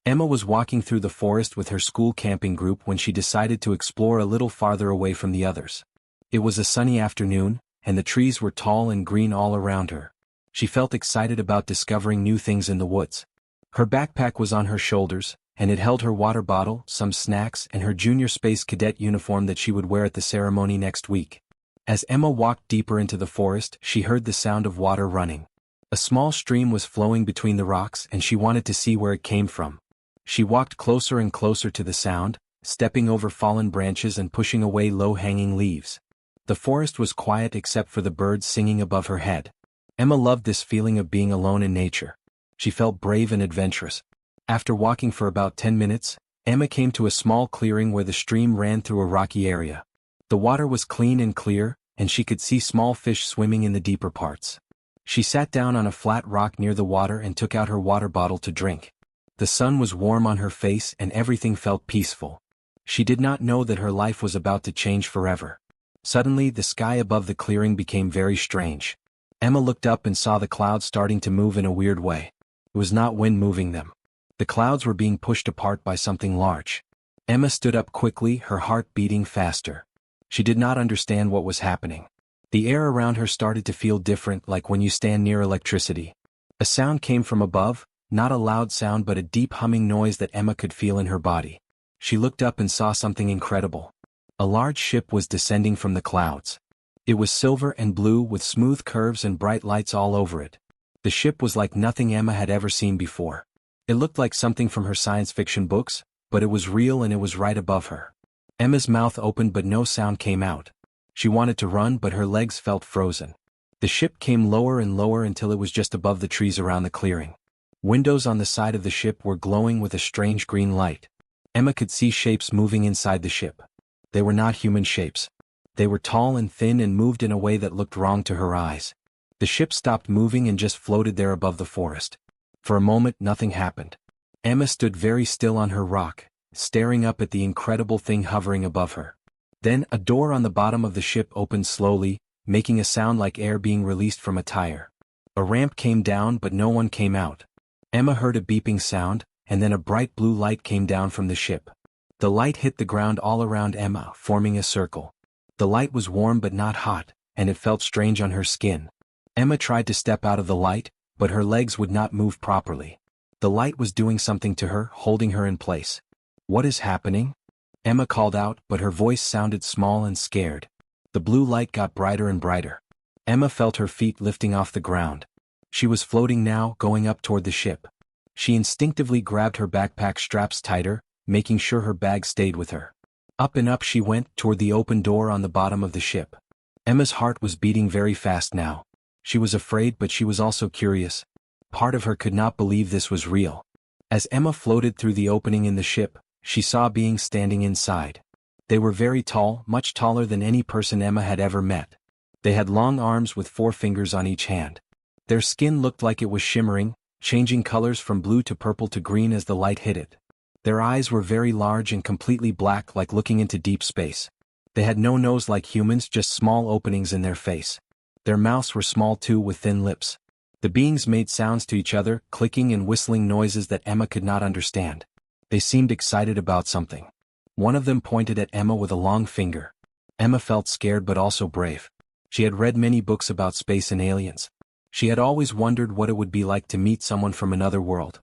Emma was walking through the forest with her school camping group when she decided to explore a little farther away from the others. It was a sunny afternoon, and the trees were tall and green all around her. She felt excited about discovering new things in the woods. Her backpack was on her shoulders, and it held her water bottle, some snacks, and her junior space cadet uniform that she would wear at the ceremony next week. As Emma walked deeper into the forest, she heard the sound of water running. A small stream was flowing between the rocks, and she wanted to see where it came from. She walked closer and closer to the sound, stepping over fallen branches and pushing away low-hanging leaves. The forest was quiet except for the birds singing above her head. Emma loved this feeling of being alone in nature. She felt brave and adventurous. After walking for about 10 minutes, Emma came to a small clearing where the stream ran through a rocky area. The water was clean and clear, and she could see small fish swimming in the deeper parts. She sat down on a flat rock near the water and took out her water bottle to drink. The sun was warm on her face and everything felt peaceful. She did not know that her life was about to change forever. Suddenly, the sky above the clearing became very strange. Emma looked up and saw the clouds starting to move in a weird way. It was not wind moving them. The clouds were being pushed apart by something large. Emma stood up quickly, her heart beating faster. She did not understand what was happening. The air around her started to feel different, like when you stand near electricity. A sound came from above, not a loud sound but a deep humming noise that Emma could feel in her body. She looked up and saw something incredible. A large ship was descending from the clouds. It was silver and blue with smooth curves and bright lights all over it. The ship was like nothing Emma had ever seen before. It looked like something from her science fiction books, but it was real and it was right above her. Emma's mouth opened but no sound came out. She wanted to run but her legs felt frozen. The ship came lower and lower until it was just above the trees around the clearing. Windows on the side of the ship were glowing with a strange green light. Emma could see shapes moving inside the ship. They were not human shapes. They were tall and thin and moved in a way that looked wrong to her eyes. The ship stopped moving and just floated there above the forest. For a moment nothing happened. Emma stood very still on her rock, staring up at the incredible thing hovering above her. Then a door on the bottom of the ship opened slowly, making a sound like air being released from a tire. A ramp came down but no one came out. Emma heard a beeping sound, and then a bright blue light came down from the ship. The light hit the ground all around Emma, forming a circle. The light was warm but not hot, and it felt strange on her skin. Emma tried to step out of the light, but her legs would not move properly. The light was doing something to her, holding her in place. "What is happening?" Emma called out, but her voice sounded small and scared. The blue light got brighter and brighter. Emma felt her feet lifting off the ground. She was floating now, going up toward the ship. She instinctively grabbed her backpack straps tighter, making sure her bag stayed with her. Up and up she went, toward the open door on the bottom of the ship. Emma's heart was beating very fast now. She was afraid but she was also curious. Part of her could not believe this was real. As Emma floated through the opening in the ship, she saw beings standing inside. They were very tall, much taller than any person Emma had ever met. They had long arms with 4 fingers on each hand. Their skin looked like it was shimmering, changing colors from blue to purple to green as the light hit it. Their eyes were very large and completely black, like looking into deep space. They had no nose like humans, just small openings in their face. Their mouths were small too, with thin lips. The beings made sounds to each other, clicking and whistling noises that Emma could not understand. They seemed excited about something. One of them pointed at Emma with a long finger. Emma felt scared but also brave. She had read many books about space and aliens. She had always wondered what it would be like to meet someone from another world.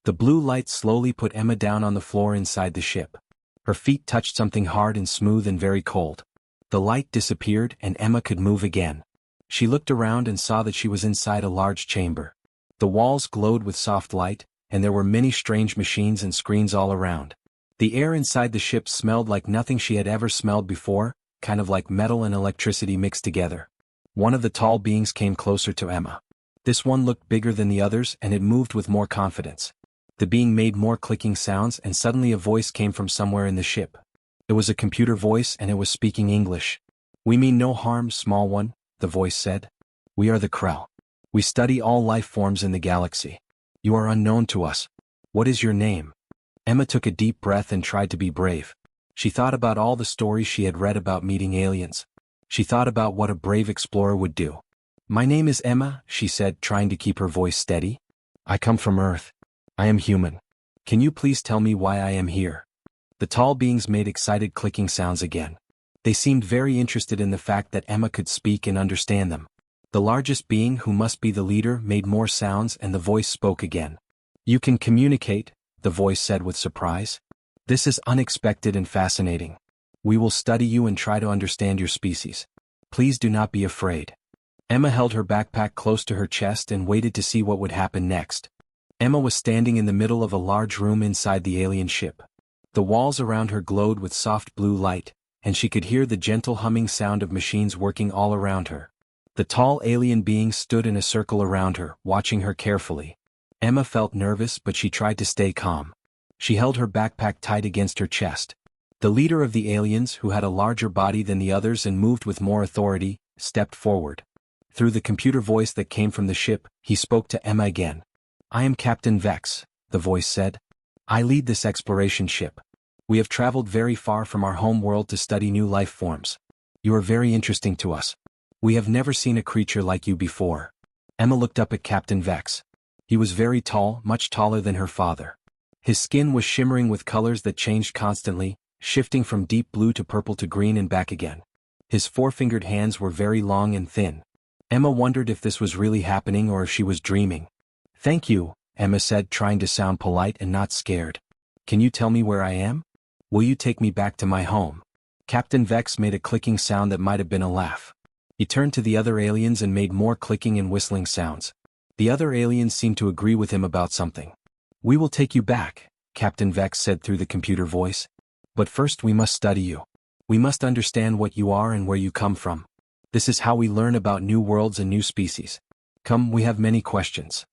The blue light slowly put Emma down on the floor inside the ship. Her feet touched something hard and smooth and very cold. The light disappeared and Emma could move again. She looked around and saw that she was inside a large chamber. The walls glowed with soft light, and there were many strange machines and screens all around. The air inside the ship smelled like nothing she had ever smelled before, kind of like metal and electricity mixed together. One of the tall beings came closer to Emma. This one looked bigger than the others and it moved with more confidence. The being made more clicking sounds and suddenly a voice came from somewhere in the ship. It was a computer voice and it was speaking English. "We mean no harm, small one," the voice said. "We are the Krell. We study all life forms in the galaxy. You are unknown to us. What is your name?" Emma took a deep breath and tried to be brave. She thought about all the stories she had read about meeting aliens. She thought about what a brave explorer would do. "My name is Emma," she said, trying to keep her voice steady. "I come from Earth. I am human. Can you please tell me why I am here? The tall beings made excited clicking sounds again. They seemed very interested in the fact that Emma could speak and understand them. The largest being, who must be the leader, made more sounds and the voice spoke again. You can communicate, the voice said with surprise. This is unexpected and fascinating. We will study you and try to understand your species. Please do not be afraid. Emma held her backpack close to her chest and waited to see what would happen next. Emma was standing in the middle of a large room inside the alien ship. The walls around her glowed with soft blue light, and she could hear the gentle humming sound of machines working all around her. The tall alien beings stood in a circle around her, watching her carefully. Emma felt nervous, but she tried to stay calm. She held her backpack tight against her chest. The leader of the aliens, who had a larger body than the others and moved with more authority, stepped forward. Through the computer voice that came from the ship, he spoke to Emma again. I am Captain Vex, the voice said. I lead this exploration ship. We have traveled very far from our home world to study new life forms. You are very interesting to us. We have never seen a creature like you before. Emma looked up at Captain Vex. He was very tall, much taller than her father. His skin was shimmering with colors that changed constantly, shifting from deep blue to purple to green and back again. His four-fingered hands were very long and thin. Emma wondered if this was really happening or if she was dreaming. Thank you, Emma said, trying to sound polite and not scared. Can you tell me where I am? Will you take me back to my home? Captain Vex made a clicking sound that might have been a laugh. He turned to the other aliens and made more clicking and whistling sounds. The other aliens seemed to agree with him about something. We will take you back, Captain Vex said through the computer voice. But first we must study you. We must understand what you are and where you come from. This is how we learn about new worlds and new species. Come, we have many questions.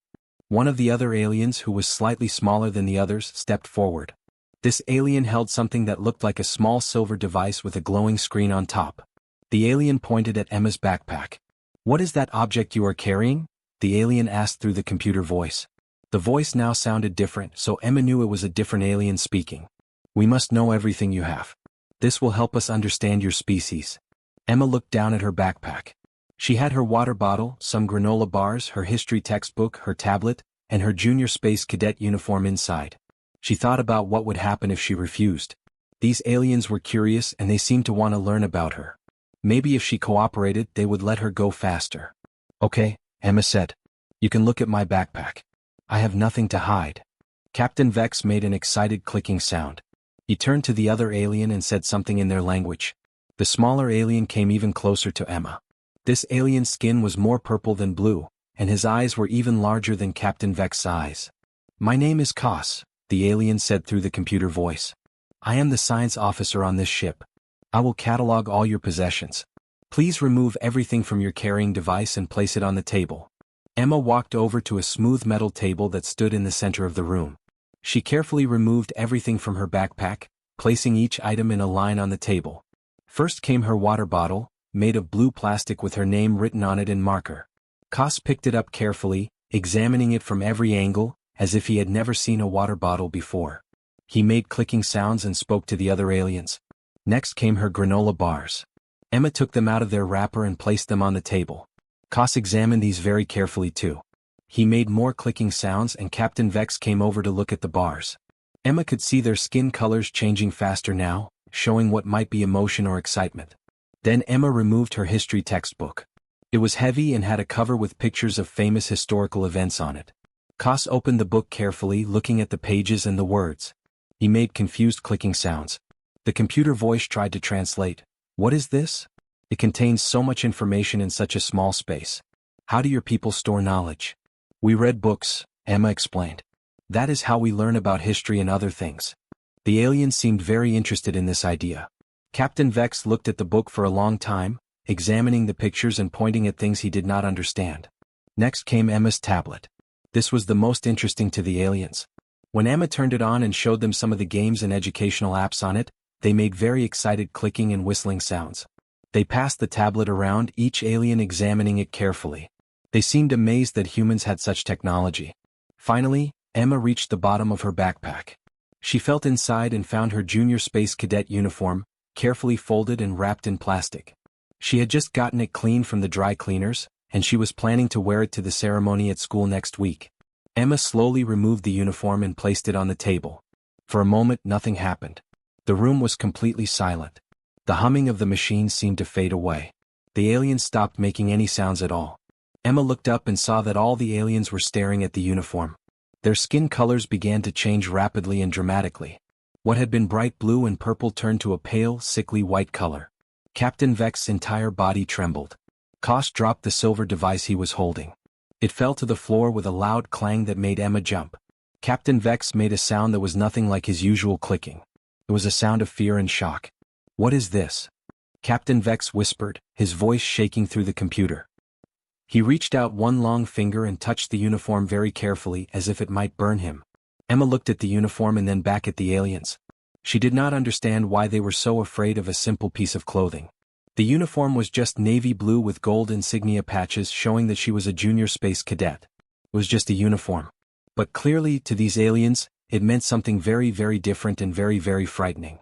One of the other aliens, who was slightly smaller than the others, stepped forward. This alien held something that looked like a small silver device with a glowing screen on top. The alien pointed at Emma's backpack. What is that object you are carrying? The alien asked through the computer voice. The voice now sounded different, so Emma knew it was a different alien speaking. We must know everything you have. This will help us understand your species. Emma looked down at her backpack. She had her water bottle, some granola bars, her history textbook, her tablet, and her junior space cadet uniform inside. She thought about what would happen if she refused. These aliens were curious and they seemed to want to learn about her. Maybe if she cooperated, they would let her go faster. Okay, Emma said. You can look at my backpack. I have nothing to hide. Captain Vex made an excited clicking sound. He turned to the other alien and said something in their language. The smaller alien came even closer to Emma. This alien's skin was more purple than blue, and his eyes were even larger than Captain Vex's eyes. My name is Kos, the alien said through the computer voice. I am the science officer on this ship. I will catalog all your possessions. Please remove everything from your carrying device and place it on the table. Emma walked over to a smooth metal table that stood in the center of the room. She carefully removed everything from her backpack, placing each item in a line on the table. First came her water bottle, made of blue plastic with her name written on it in marker. Kos picked it up carefully, examining it from every angle, as if he had never seen a water bottle before. He made clicking sounds and spoke to the other aliens. Next came her granola bars. Emma took them out of their wrapper and placed them on the table. Kos examined these very carefully too. He made more clicking sounds and Captain Vex came over to look at the bars. Emma could see their skin colors changing faster now, showing what might be emotion or excitement. Then Emma removed her history textbook. It was heavy and had a cover with pictures of famous historical events on it. Kos opened the book carefully, looking at the pages and the words. He made confused clicking sounds. The computer voice tried to translate. What is this? It contains so much information in such a small space. How do your people store knowledge? We read books, Emma explained. That is how we learn about history and other things. The alien seemed very interested in this idea. Captain Vex looked at the book for a long time, examining the pictures and pointing at things he did not understand. Next came Emma's tablet. This was the most interesting to the aliens. When Emma turned it on and showed them some of the games and educational apps on it, they made very excited clicking and whistling sounds. They passed the tablet around, each alien examining it carefully. They seemed amazed that humans had such technology. Finally, Emma reached the bottom of her backpack. She felt inside and found her junior space cadet uniform, carefully folded and wrapped in plastic. She had just gotten it clean from the dry cleaners, and she was planning to wear it to the ceremony at school next week. Emma slowly removed the uniform and placed it on the table. For a moment nothing happened. The room was completely silent. The humming of the machine seemed to fade away. The aliens stopped making any sounds at all. Emma looked up and saw that all the aliens were staring at the uniform. Their skin colors began to change rapidly and dramatically. What had been bright blue and purple turned to a pale, sickly white color. Captain Vex's entire body trembled. Koss dropped the silver device he was holding. It fell to the floor with a loud clang that made Emma jump. Captain Vex made a sound that was nothing like his usual clicking. It was a sound of fear and shock. "What is this?" Captain Vex whispered, his voice shaking through the computer. He reached out one long finger and touched the uniform very carefully as if it might burn him. Emma looked at the uniform and then back at the aliens. She did not understand why they were so afraid of a simple piece of clothing. The uniform was just navy blue with gold insignia patches showing that she was a junior space cadet. It was just a uniform. But clearly, to these aliens, it meant something very, very different and very, very frightening.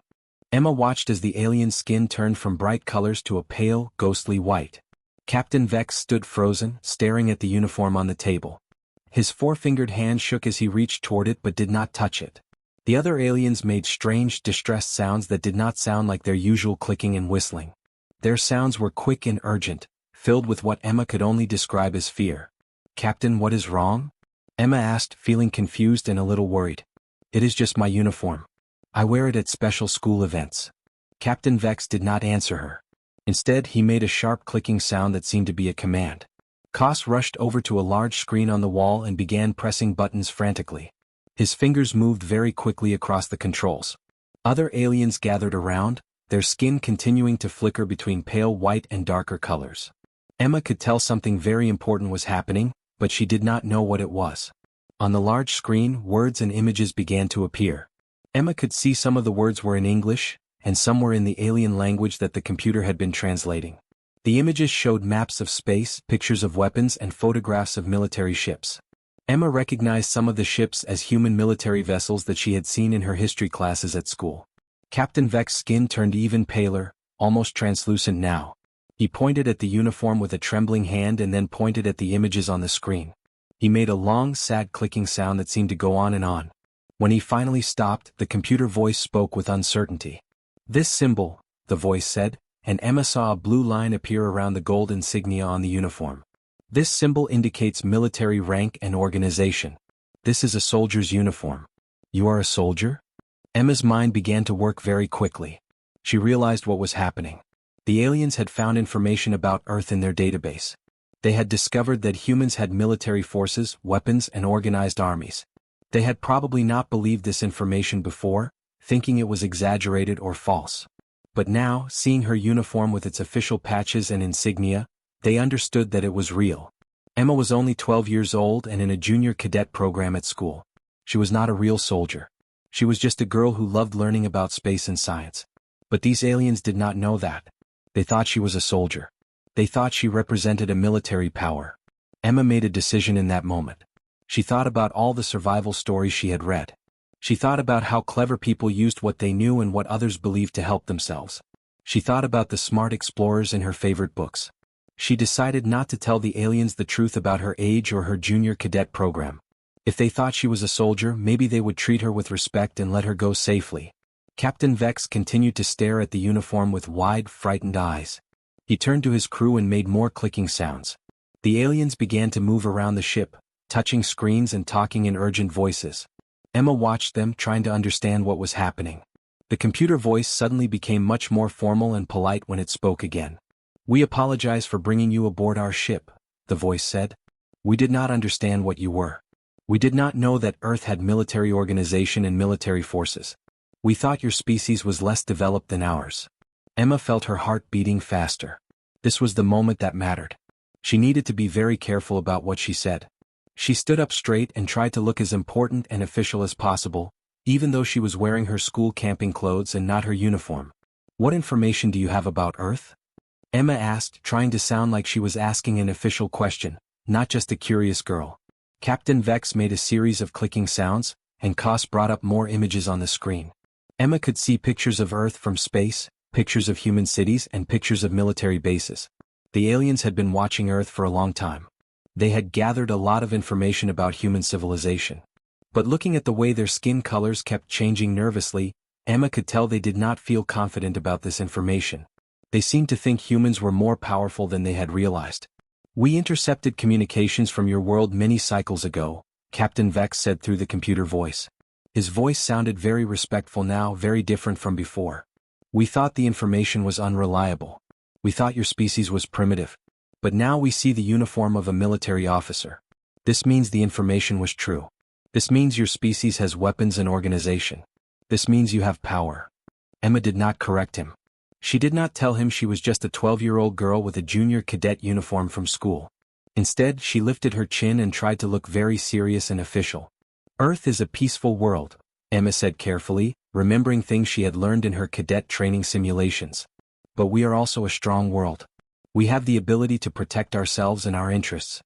Emma watched as the alien's skin turned from bright colors to a pale, ghostly white. Captain Vex stood frozen, staring at the uniform on the table. His four-fingered hand shook as he reached toward it but did not touch it. The other aliens made strange, distressed sounds that did not sound like their usual clicking and whistling. Their sounds were quick and urgent, filled with what Emma could only describe as fear. "Captain, what is wrong?" Emma asked, feeling confused and a little worried. "It is just my uniform. I wear it at special school events." Captain Vex did not answer her. Instead, he made a sharp clicking sound that seemed to be a command. Koss rushed over to a large screen on the wall and began pressing buttons frantically. His fingers moved very quickly across the controls. Other aliens gathered around, their skin continuing to flicker between pale white and darker colors. Emma could tell something very important was happening, but she did not know what it was. On the large screen, words and images began to appear. Emma could see some of the words were in English, and some were in the alien language that the computer had been translating. The images showed maps of space, pictures of weapons and photographs of military ships. Emma recognized some of the ships as human military vessels that she had seen in her history classes at school. Captain Vex's skin turned even paler, almost translucent now. He pointed at the uniform with a trembling hand and then pointed at the images on the screen. He made a long, sad clicking sound that seemed to go on and on. When he finally stopped, the computer voice spoke with uncertainty. "This symbol," the voice said, and Emma saw a blue line appear around the gold insignia on the uniform. "This symbol indicates military rank and organization. This is a soldier's uniform. You are a soldier?" Emma's mind began to work very quickly. She realized what was happening. The aliens had found information about Earth in their database. They had discovered that humans had military forces, weapons, and organized armies. They had probably not believed this information before, thinking it was exaggerated or false. But now, seeing her uniform with its official patches and insignia, they understood that it was real. Emma was only 12 years old and in a junior cadet program at school. She was not a real soldier. She was just a girl who loved learning about space and science. But these aliens did not know that. They thought she was a soldier. They thought she represented a military power. Emma made a decision in that moment. She thought about all the survival stories she had read. She thought about how clever people used what they knew and what others believed to help themselves. She thought about the smart explorers in her favorite books. She decided not to tell the aliens the truth about her age or her junior cadet program. If they thought she was a soldier, maybe they would treat her with respect and let her go safely. Captain Vex continued to stare at the uniform with wide, frightened eyes. He turned to his crew and made more clicking sounds. The aliens began to move around the ship, touching screens and talking in urgent voices. Emma watched them, trying to understand what was happening. The computer voice suddenly became much more formal and polite when it spoke again. "We apologize for bringing you aboard our ship," the voice said. "We did not understand what you were. We did not know that Earth had military organization and military forces. We thought your species was less developed than ours." Emma felt her heart beating faster. This was the moment that mattered. She needed to be very careful about what she said. She stood up straight and tried to look as important and official as possible, even though she was wearing her school camping clothes and not her uniform. "What information do you have about Earth?" Emma asked, trying to sound like she was asking an official question, not just a curious girl. Captain Vex made a series of clicking sounds, and Koss brought up more images on the screen. Emma could see pictures of Earth from space, pictures of human cities and pictures of military bases. The aliens had been watching Earth for a long time. They had gathered a lot of information about human civilization. But looking at the way their skin colors kept changing nervously, Emma could tell they did not feel confident about this information. They seemed to think humans were more powerful than they had realized. "We intercepted communications from your world many cycles ago," Captain Vex said through the computer voice. His voice sounded very respectful now, very different from before. "We thought the information was unreliable. We thought your species was primitive. But now we see the uniform of a military officer. This means the information was true. This means your species has weapons and organization. This means you have power." Emma did not correct him. She did not tell him she was just a 12-year-old girl with a junior cadet uniform from school. Instead, she lifted her chin and tried to look very serious and official. "Earth is a peaceful world," Emma said carefully, remembering things she had learned in her cadet training simulations. "But we are also a strong world. We have the ability to protect ourselves and our interests."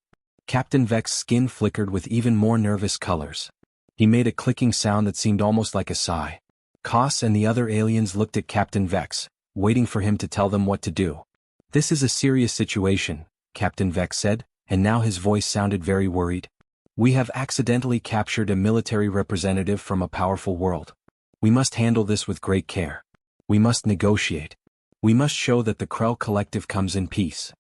Captain Vex's skin flickered with even more nervous colors. He made a clicking sound that seemed almost like a sigh. Koss and the other aliens looked at Captain Vex, waiting for him to tell them what to do. "This is a serious situation," Captain Vex said, and now his voice sounded very worried. "We have accidentally captured a military representative from a powerful world. We must handle this with great care. We must negotiate. We must show that the Krell Collective comes in peace."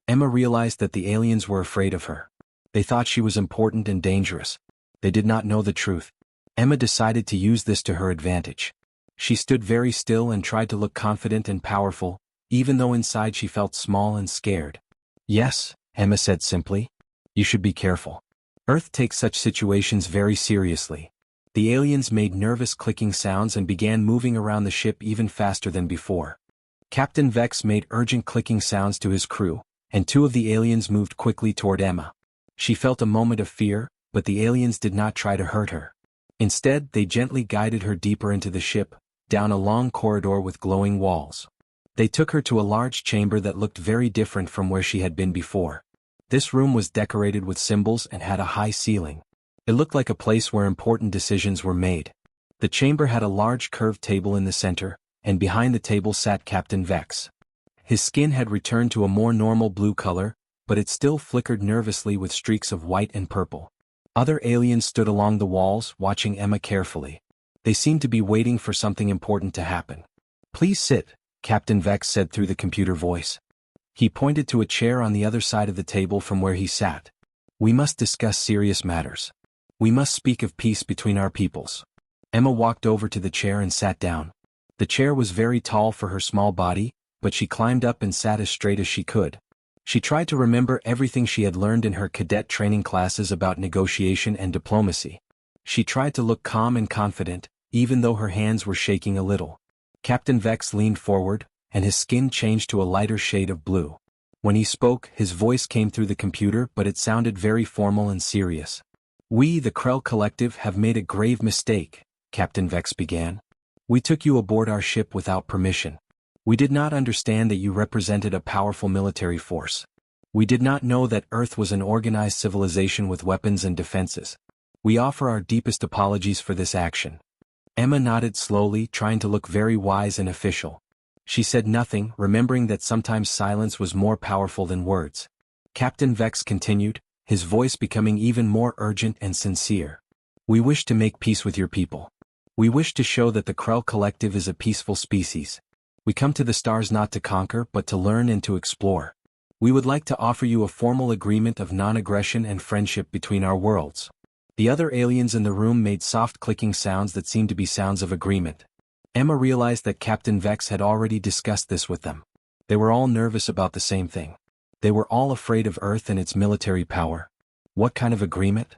Emma realized that the aliens were afraid of her. They thought she was important and dangerous. They did not know the truth. Emma decided to use this to her advantage. She stood very still and tried to look confident and powerful, even though inside she felt small and scared. "Yes," Emma said simply. "You should be careful. Earth takes such situations very seriously." The aliens made nervous clicking sounds and began moving around the ship even faster than before. Captain Vex made urgent clicking sounds to his crew, and two of the aliens moved quickly toward Emma. She felt a moment of fear, but the aliens did not try to hurt her. Instead, they gently guided her deeper into the ship, down a long corridor with glowing walls. They took her to a large chamber that looked very different from where she had been before. This room was decorated with symbols and had a high ceiling. It looked like a place where important decisions were made. The chamber had a large curved table in the center, and behind the table sat Captain Vex. His skin had returned to a more normal blue color, but it still flickered nervously with streaks of white and purple. Other aliens stood along the walls, watching Emma carefully. They seemed to be waiting for something important to happen. "Please sit," Captain Vex said through the computer voice. He pointed to a chair on the other side of the table from where he sat. "We must discuss serious matters. We must speak of peace between our peoples." Emma walked over to the chair and sat down. The chair was very tall for her small body, but she climbed up and sat as straight as she could. She tried to remember everything she had learned in her cadet training classes about negotiation and diplomacy. She tried to look calm and confident, even though her hands were shaking a little. Captain Vex leaned forward, and his skin changed to a lighter shade of blue. When he spoke, his voice came through the computer, but it sounded very formal and serious. "We, the Krell Collective, have made a grave mistake," Captain Vex began. "We took you aboard our ship without permission. We did not understand that you represented a powerful military force. We did not know that Earth was an organized civilization with weapons and defenses. We offer our deepest apologies for this action." Emma nodded slowly, trying to look very wise and official. She said nothing, remembering that sometimes silence was more powerful than words. Captain Vex continued, his voice becoming even more urgent and sincere. "We wish to make peace with your people. We wish to show that the Krell Collective is a peaceful species. We come to the stars not to conquer but to learn and to explore. We would like to offer you a formal agreement of non-aggression and friendship between our worlds." The other aliens in the room made soft clicking sounds that seemed to be sounds of agreement. Emma realized that Captain Vex had already discussed this with them. They were all nervous about the same thing. They were all afraid of Earth and its military power. "What kind of agreement?"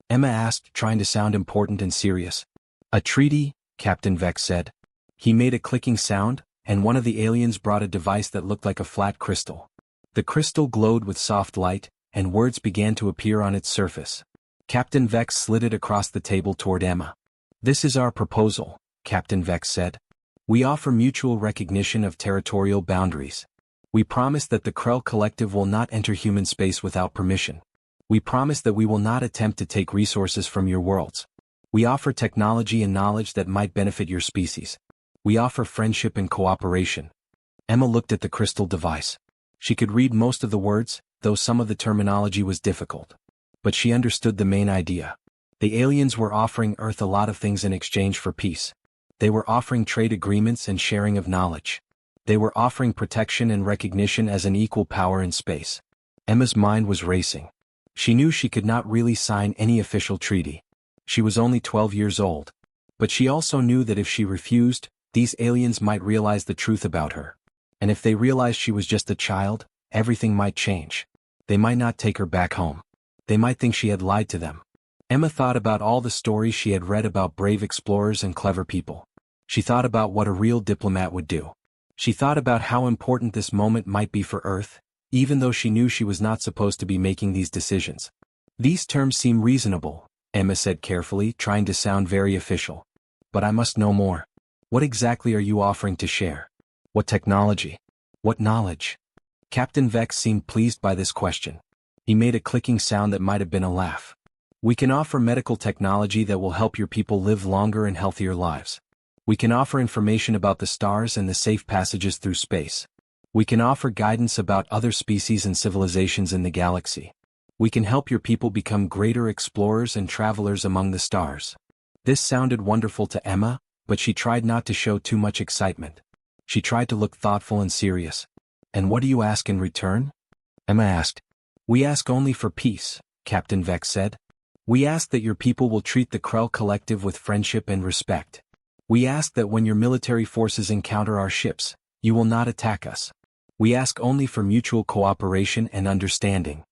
Emma asked, trying to sound important and serious. "A treaty," Captain Vex said. He made a clicking sound, and one of the aliens brought a device that looked like a flat crystal. The crystal glowed with soft light, and words began to appear on its surface. Captain Vex slid it across the table toward Emma. "This is our proposal," Captain Vex said. "We offer mutual recognition of territorial boundaries. We promise that the Krell Collective will not enter human space without permission. We promise that we will not attempt to take resources from your worlds. We offer technology and knowledge that might benefit your species. We offer friendship and cooperation." Emma looked at the crystal device. She could read most of the words, though some of the terminology was difficult. But she understood the main idea. The aliens were offering Earth a lot of things in exchange for peace. They were offering trade agreements and sharing of knowledge. They were offering protection and recognition as an equal power in space. Emma's mind was racing. She knew she could not really sign any official treaty. She was only 12 years old. But she also knew that if she refused, these aliens might realize the truth about her. And if they realized she was just a child, everything might change. They might not take her back home. They might think she had lied to them. Emma thought about all the stories she had read about brave explorers and clever people. She thought about what a real diplomat would do. She thought about how important this moment might be for Earth, even though she knew she was not supposed to be making these decisions. These terms seem reasonable, Emma said carefully, trying to sound very official. But I must know more. What exactly are you offering to share? What technology? What knowledge? Captain Vex seemed pleased by this question. He made a clicking sound that might have been a laugh. We can offer medical technology that will help your people live longer and healthier lives. We can offer information about the stars and the safe passages through space. We can offer guidance about other species and civilizations in the galaxy. We can help your people become greater explorers and travelers among the stars. This sounded wonderful to Emma, but she tried not to show too much excitement. She tried to look thoughtful and serious. And what do you ask in return? Emma asked. We ask only for peace, Captain Vex said. We ask that your people will treat the Krell Collective with friendship and respect. We ask that when your military forces encounter our ships, you will not attack us. We ask only for mutual cooperation and understanding.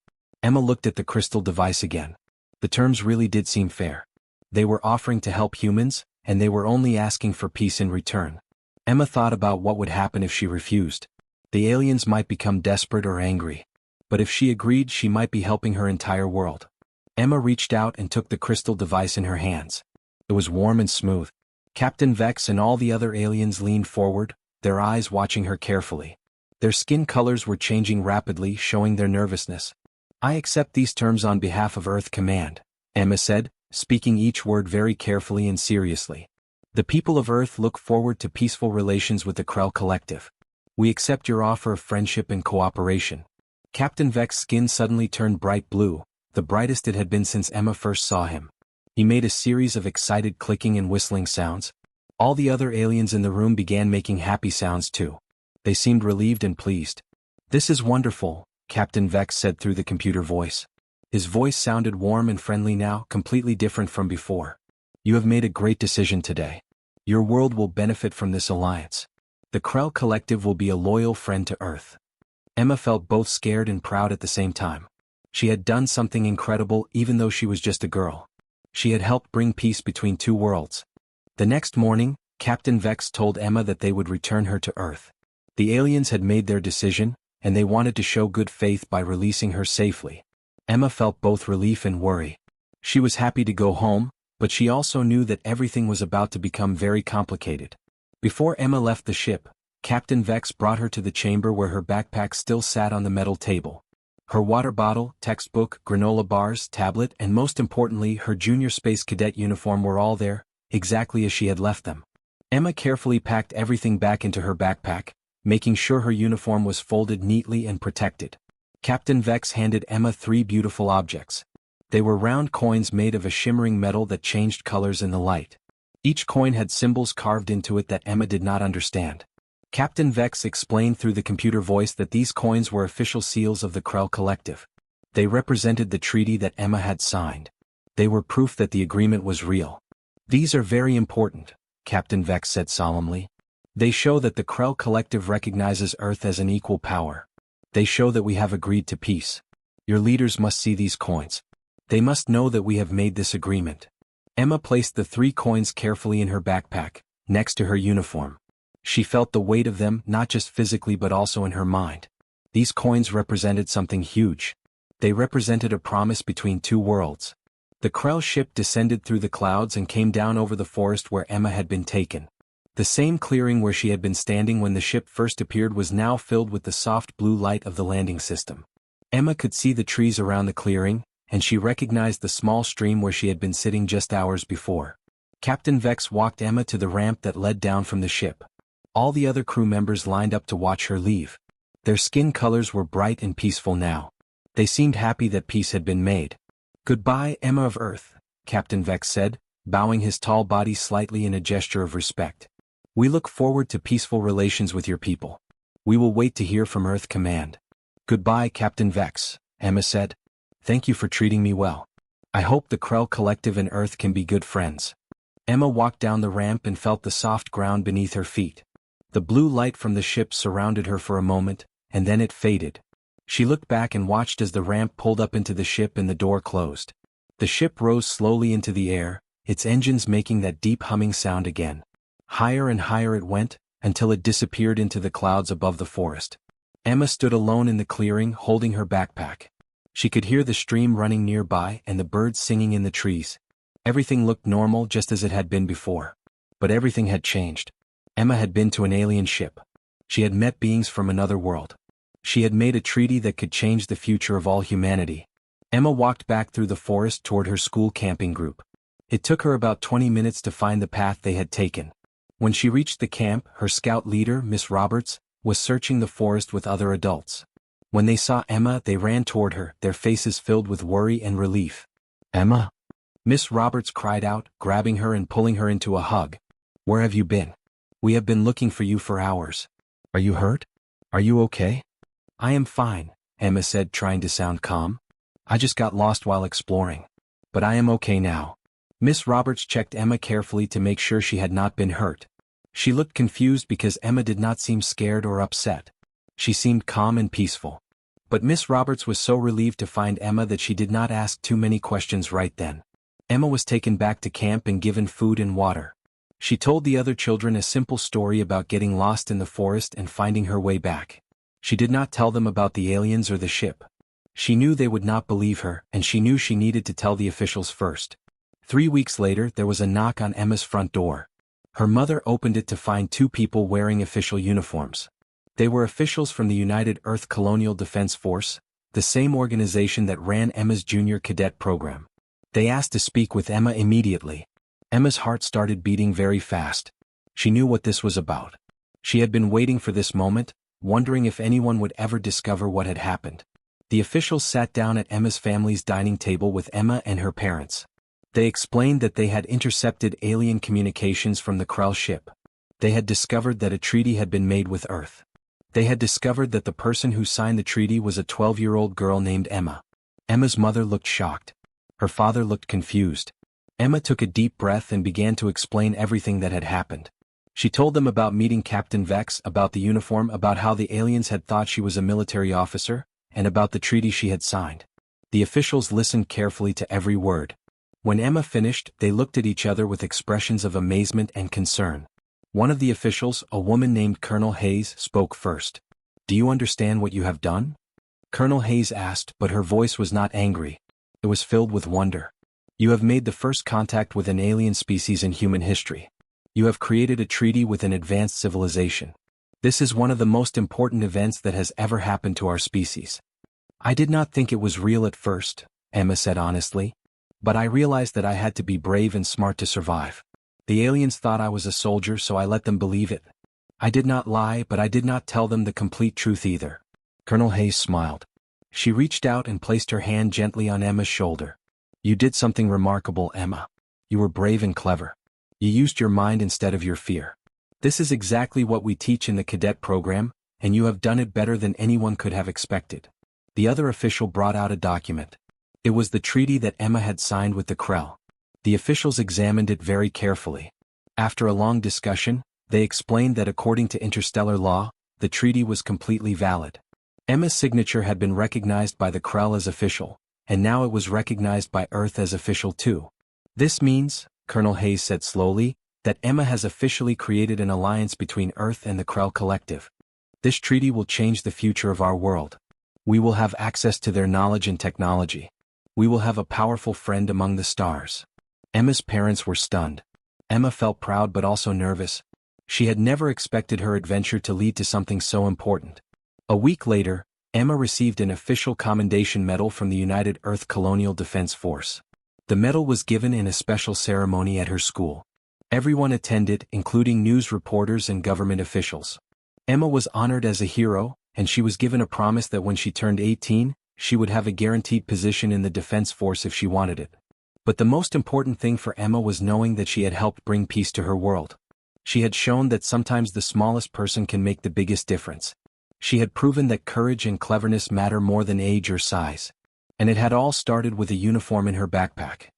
Emma looked at the crystal device again. The terms really did seem fair. They were offering to help humans, and they were only asking for peace in return. Emma thought about what would happen if she refused. The aliens might become desperate or angry. But if she agreed, she might be helping her entire world. Emma reached out and took the crystal device in her hands. It was warm and smooth. Captain Vex and all the other aliens leaned forward, their eyes watching her carefully. Their skin colors were changing rapidly, showing their nervousness. I accept these terms on behalf of Earth Command, Emma said, speaking each word very carefully and seriously. The people of Earth look forward to peaceful relations with the Krell Collective. We accept your offer of friendship and cooperation. Captain Vex's skin suddenly turned bright blue, the brightest it had been since Emma first saw him. He made a series of excited clicking and whistling sounds. All the other aliens in the room began making happy sounds too. They seemed relieved and pleased. This is wonderful, Captain Vex said through the computer voice. His voice sounded warm and friendly now, completely different from before. You have made a great decision today. Your world will benefit from this alliance. The Krell Collective will be a loyal friend to Earth. Emma felt both scared and proud at the same time. She had done something incredible even though she was just a girl. She had helped bring peace between two worlds. The next morning, Captain Vex told Emma that they would return her to Earth. The aliens had made their decision, and they wanted to show good faith by releasing her safely. Emma felt both relief and worry. She was happy to go home, but she also knew that everything was about to become very complicated. Before Emma left the ship, Captain Vex brought her to the chamber where her backpack still sat on the metal table. Her water bottle, textbook, granola bars, tablet, and most importantly her junior space cadet uniform were all there, exactly as she had left them. Emma carefully packed everything back into her backpack, making sure her uniform was folded neatly and protected. Captain Vex handed Emma 3 beautiful objects. They were round coins made of a shimmering metal that changed colors in the light. Each coin had symbols carved into it that Emma did not understand. Captain Vex explained through the computer voice that these coins were official seals of the Krell Collective. They represented the treaty that Emma had signed. They were proof that the agreement was real. These are very important, Captain Vex said solemnly. They show that the Krell Collective recognizes Earth as an equal power. They show that we have agreed to peace. Your leaders must see these coins. They must know that we have made this agreement. Emma placed the 3 coins carefully in her backpack, next to her uniform. She felt the weight of them not just physically but also in her mind. These coins represented something huge. They represented a promise between two worlds. The Krell ship descended through the clouds and came down over the forest where Emma had been taken. The same clearing where she had been standing when the ship first appeared was now filled with the soft blue light of the landing system. Emma could see the trees around the clearing, and she recognized the small stream where she had been sitting just hours before. Captain Vex walked Emma to the ramp that led down from the ship. All the other crew members lined up to watch her leave. Their skin colors were bright and peaceful now. They seemed happy that peace had been made. "Goodbye, Emma of Earth," Captain Vex said, bowing his tall body slightly in a gesture of respect. "We look forward to peaceful relations with your people. We will wait to hear from Earth Command." "Goodbye, Captain Vex," Emma said. "Thank you for treating me well. I hope the Krell Collective and Earth can be good friends." Emma walked down the ramp and felt the soft ground beneath her feet. The blue light from the ship surrounded her for a moment, and then it faded. She looked back and watched as the ramp pulled up into the ship and the door closed. The ship rose slowly into the air, its engines making that deep humming sound again. Higher and higher it went, until it disappeared into the clouds above the forest. Emma stood alone in the clearing, holding her backpack. She could hear the stream running nearby and the birds singing in the trees. Everything looked normal just as it had been before. But everything had changed. Emma had been to an alien ship. She had met beings from another world. She had made a treaty that could change the future of all humanity. Emma walked back through the forest toward her school camping group. It took her about 20 minutes to find the path they had taken. When she reached the camp, her scout leader, Miss Roberts, was searching the forest with other adults. When they saw Emma, they ran toward her, their faces filled with worry and relief. "Emma?" Miss Roberts cried out, grabbing her and pulling her into a hug. "Where have you been? We have been looking for you for hours. Are you hurt? Are you okay?" "I am fine," Emma said, trying to sound calm. "I just got lost while exploring. But I am okay now." Miss Roberts checked Emma carefully to make sure she had not been hurt. She looked confused because Emma did not seem scared or upset. She seemed calm and peaceful. But Miss Roberts was so relieved to find Emma that she did not ask too many questions right then. Emma was taken back to camp and given food and water. She told the other children a simple story about getting lost in the forest and finding her way back. She did not tell them about the aliens or the ship. She knew they would not believe her, and she knew she needed to tell the officials first. 3 weeks later, there was a knock on Emma's front door. Her mother opened it to find 2 people wearing official uniforms. They were officials from the United Earth Colonial Defense Force, the same organization that ran Emma's junior cadet program. They asked to speak with Emma immediately. Emma's heart started beating very fast. She knew what this was about. She had been waiting for this moment, wondering if anyone would ever discover what had happened. The officials sat down at Emma's family's dining table with Emma and her parents. They explained that they had intercepted alien communications from the Krell ship. They had discovered that a treaty had been made with Earth. They had discovered that the person who signed the treaty was a 12-year-old girl named Emma. Emma's mother looked shocked. Her father looked confused. Emma took a deep breath and began to explain everything that had happened. She told them about meeting Captain Vex, about the uniform, about how the aliens had thought she was a military officer, and about the treaty she had signed. The officials listened carefully to every word. When Emma finished, they looked at each other with expressions of amazement and concern. One of the officials, a woman named Colonel Hayes, spoke first. "Do you understand what you have done?" Colonel Hayes asked, but her voice was not angry. It was filled with wonder. "You have made the first contact with an alien species in human history. You have created a treaty with an advanced civilization. This is one of the most important events that has ever happened to our species." "I did not think it was real at first," Emma said honestly. "But I realized that I had to be brave and smart to survive. The aliens thought I was a soldier, so I let them believe it. I did not lie, but I did not tell them the complete truth either." Colonel Hayes smiled. She reached out and placed her hand gently on Emma's shoulder. "You did something remarkable, Emma. You were brave and clever. You used your mind instead of your fear. This is exactly what we teach in the cadet program, and you have done it better than anyone could have expected." The other official brought out a document. It was the treaty that Emma had signed with the Krell. The officials examined it very carefully. After a long discussion, they explained that according to interstellar law, the treaty was completely valid. Emma's signature had been recognized by the Krell as official, and now it was recognized by Earth as official too. "This means," Colonel Hayes said slowly, "that Emma has officially created an alliance between Earth and the Krell Collective. This treaty will change the future of our world. We will have access to their knowledge and technology. We will have a powerful friend among the stars." Emma's parents were stunned. Emma felt proud but also nervous. She had never expected her adventure to lead to something so important. A week later, Emma received an official commendation medal from the United Earth Colonial Defense Force. The medal was given in a special ceremony at her school. Everyone attended, including news reporters and government officials. Emma was honored as a hero, and she was given a promise that when she turned 18, she would have a guaranteed position in the defense force if she wanted it. But the most important thing for Emma was knowing that she had helped bring peace to her world. She had shown that sometimes the smallest person can make the biggest difference. She had proven that courage and cleverness matter more than age or size. And it had all started with a uniform in her backpack.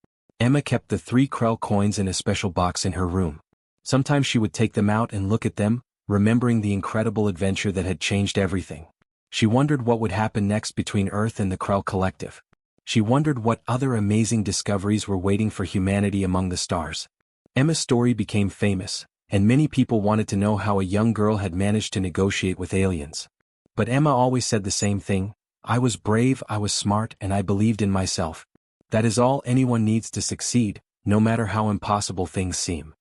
Emma kept the 3 Krell coins in a special box in her room. Sometimes she would take them out and look at them, remembering the incredible adventure that had changed everything. She wondered what would happen next between Earth and the Krell Collective. She wondered what other amazing discoveries were waiting for humanity among the stars. Emma's story became famous, and many people wanted to know how a young girl had managed to negotiate with aliens. But Emma always said the same thing: I was brave, I was smart, and I believed in myself. That is all anyone needs to succeed, no matter how impossible things seem.